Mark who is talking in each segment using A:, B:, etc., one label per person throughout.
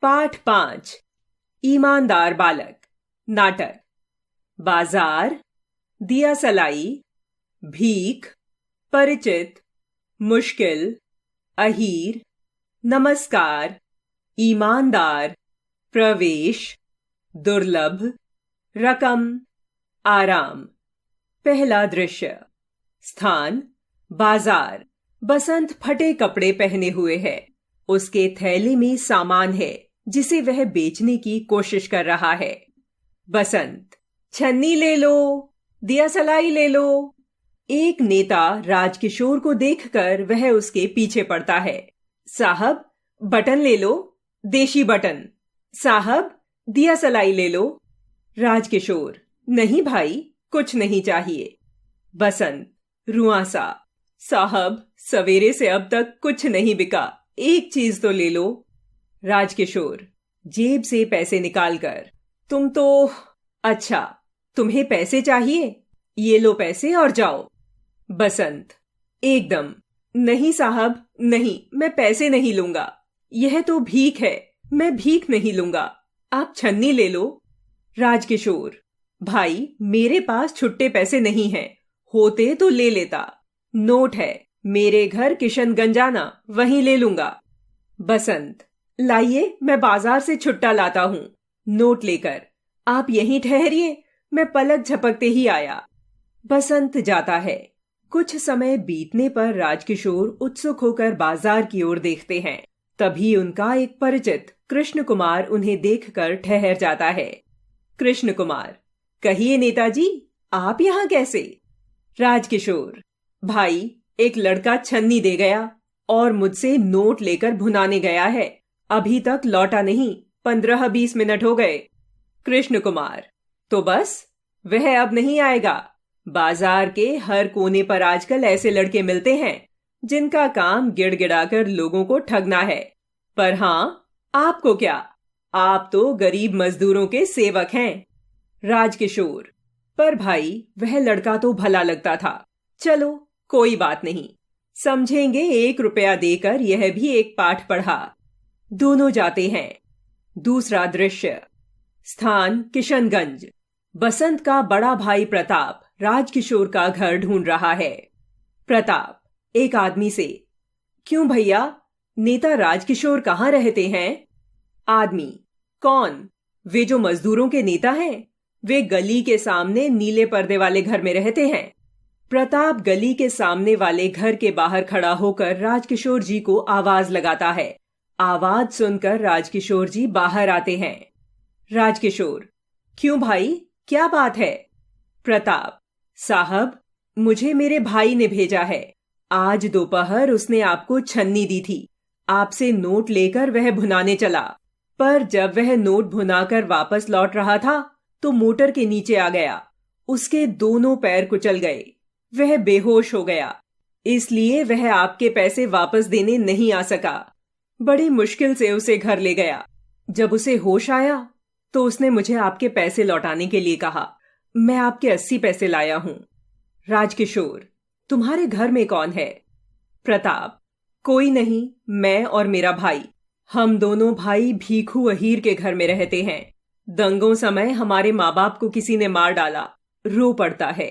A: पाठ 5 ईमानदार बालक। नाटक। बाजार, दिया सलाई, भीख, परिचित, मुश्किल, अहीर, नमस्कार, ईमानदार, प्रवेश, दुर्लभ, रकम, आराम। पहला दृश्य। स्थान बाजार। बसंत फटे कपड़े पहने हुए है। उसके थैले में सामान है जिसे वह बेचने की कोशिश कर रहा है। बसंत, छन्नी ले लो, दिया सलाई ले लो। एक नेता राजकिशोर को देखकर वह उसके पीछे पड़ता है। साहब, बटन ले लो, देशी बटन। साहब, दिया सलाई ले लो। राजकिशोर, नहीं भाई, कुछ नहीं चाहिए। बसंत, रुआंसा, साहब, सवेरे से अब तक कुछ नहीं बिका, एक चीज तो ले लो। राजकिशोर, जेब से पैसे निकालकर, तुम तो अच्छा, तुम्हें पैसे चाहिए? ये लो पैसे और जाओ। बसंत, एकदम नहीं साहब, नहीं, मैं पैसे नहीं लूंगा। यह तो भीख है, मैं भीख नहीं लूंगा। आप छन्नी ले लो। राजकिशोर, भाई, मेरे पास छुट्टे पैसे नहीं हैं, होते तो ले लेता। नोट है, मेरे घर किशनगंज आना, वहीं ले लूंगा। बसंत, लाइए, मैं बाजार से छुट्टा लाता हूं। नोट लेकर आप यहीं ठहरिए, मैं पलक झपकते ही आया। बसंत जाता है। कुछ समय बीतने पर राजकिशोर उत्सुक होकर बाजार की ओर देखते हैं। तभी उनका एक परिचित कृष्ण कुमार उन्हें देखकर ठहर जाता है। कृष्ण कुमार, कहिए नेताजी, आप यहां कैसे? राजकिशोर, भाई, एक लड़का छन्नी दे गया और मुझसे नोट लेकर भुनाने गया है। अभी तक लौटा नहीं, 15-20 मिनट हो गए। कृष्ण कुमार, तो बस, वह अब नहीं आएगा। बाजार के हर कोने पर आजकल ऐसे लड़के मिलते हैं जिनका काम गिड़गिड़ाकर लोगों को ठगना है। पर हां, आपको क्या, आप तो गरीब मजदूरों के सेवक हैं। राजकिशोर, पर भाई, वह लड़का तो भला लगता था। चलो, कोई बात नहीं, समझेंगे। 1 रुपया देकर यह भी एक पाठ पढ़ा। दोनों जाते हैं। दूसरा दृश्य। स्थान किशनगंज। बसंत का बड़ा भाई प्रताप राजकिशोर का घर ढूंढ रहा है। प्रताप, एक आदमी से, क्यों भैया, नेता राजकिशोर कहाँ रहते हैं? आदमी, कौन? वे जो मजदूरों के नेता हैं, वे गली के सामने नीले पर्दे वाले घर में रहते हैं। प्रताप गली के सामने वाले घर के बाहर खड़ा होकर राजकिशोर जी को आवाज लगाता है। आवाज सुनकर राजकिशोर जी बाहर आते हैं। राजकिशोर, क्यों भाई, क्या बात है? प्रताप, साहब, मुझे मेरे भाई ने भेजा है। आज दोपहर उसने आपको छन्नी दी थी। आपसे नोट लेकर वह भुनाने चला, पर जब वह नोट भुनाकर वापस लौट रहा था तो मोटर के नीचे आ गया। उसके दोनों पैर कुचल गए, वह बेहोश हो गया। इसलिए वह आपके पैसे वापस देने नहीं आ सका। बड़ी मुश्किल से उसे घर ले गया। जब उसे होश आया तो उसने मुझे आपके पैसे लौटाने के लिए कहा। मैं आपके 80 पैसे लाया हूं। राजकिशोर, तुम्हारे घर में कौन है? प्रताप, कोई नहीं, मैं और मेरा भाई। हम दोनों भाई भीखू अहीर के घर में रहते हैं। दंगों समय हमारे माँ बाप को किसी ने मार डाला, रो पड़ता है।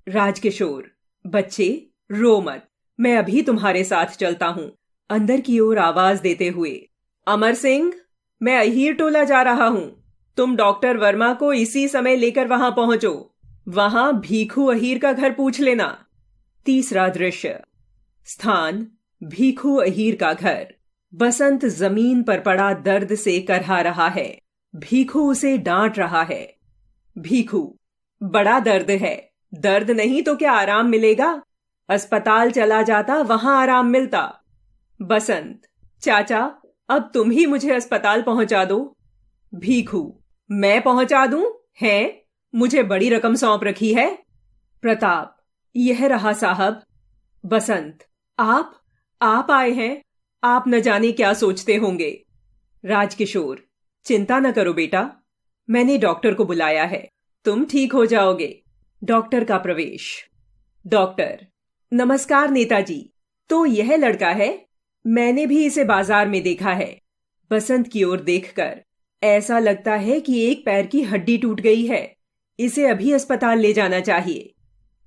A: राजकिशोर, बच्चे, रो मत, मैं अभी तुम्हारे साथ चलता हूं। अंदर की ओर आवाज देते हुए, अमर सिंह, मैं अहीर टोला जा रहा हूं। तुम डॉक्टर वर्मा को इसी समय लेकर वहां पहुंचो। वहां भीखू अहीर का घर पूछ लेना। तीसरा दृश्य। स्थान भीखू अहीर का घर। बसंत जमीन पर पड़ा दर्द से करहा रहा है। भीखू उसे डांट रहा है। भीखू, बड़ा दर्द है। दर्द नहीं तो क्या आराम मिलेगा? अस्पताल चला जाता, वहां आराम मिलता। बसंत, चाचा, अब तुम ही मुझे अस्पताल पहुंचा दो। भीखू, मैं पहुंचा दूं? हैं? मुझे बड़ी रकम सौंप रखी है। प्रताप, यह रहा साहब। बसंत, आप आए हैं? आप न जाने क्या सोचते होंगे। राजकिशोर, चिंता न करो बेटा, मैंने डॉक्टर को बुलाया है, तुम ठीक हो जाओगे। डॉक्टर का प्रवेश। डॉक्टर, नमस्कार नेताजी। तो यह लड़का है? मैंने भी इसे बाजार में देखा है। बसंत की ओर देखकर ऐसा लगता है कि एक पैर की हड्डी टूट गई है। इसे अभी अस्पताल ले जाना चाहिए।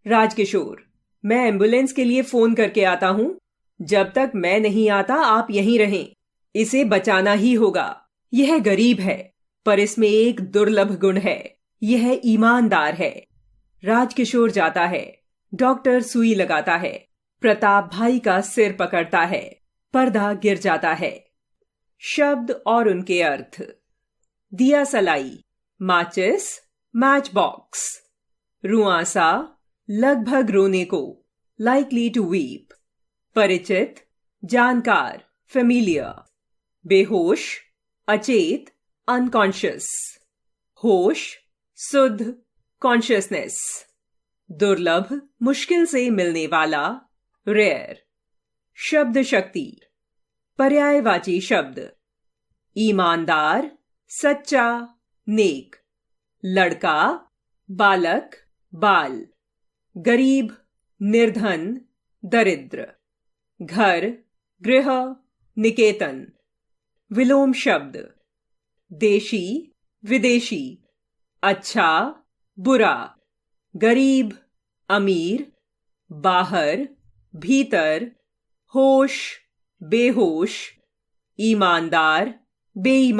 A: राजकिशोर, मैं एम्बुलेंस के लिए फोन करके आता हूं। जब तक मैं नहीं आता आप यहीं रहें। इसे बचाना ही होगा। यह गरीब है, पर इसमें एक दुर्लभ गुण है। यह ईमानदार है। राजकिशोर जाता है। डॉक्टर सुई लगाता है। प्रताप भाई का सिर पकड़ता है। पर्दा गिर जाता है। शब्द और उनके अर्थ। दिया सलाई, माचिस, मैच बॉक्स। रुआंसा, लगभग रोने को, लाइकली टू वीप। परिचित, जानकार, फेमिलियर। बेहोश, अचेत, अनकॉन्शियस। होश, शुद्ध, कॉन्शियसनेस। दुर्लभ, मुश्किल से मिलने वाला, रेयर। शब्द शक्ति। पर्यायवाची शब्द। ईमानदार, सच्चा, नेक। लड़का, बालक, बाल। गरीब, निर्धन, दरिद्र। घर, गृह, निकेतन। विलोम शब्द। देशी, विदेशी। अच्छा, बुरा। गरीब, अमीर। बाहर, भीतर। होश, बेहोश। ईमानदार, बेईमान।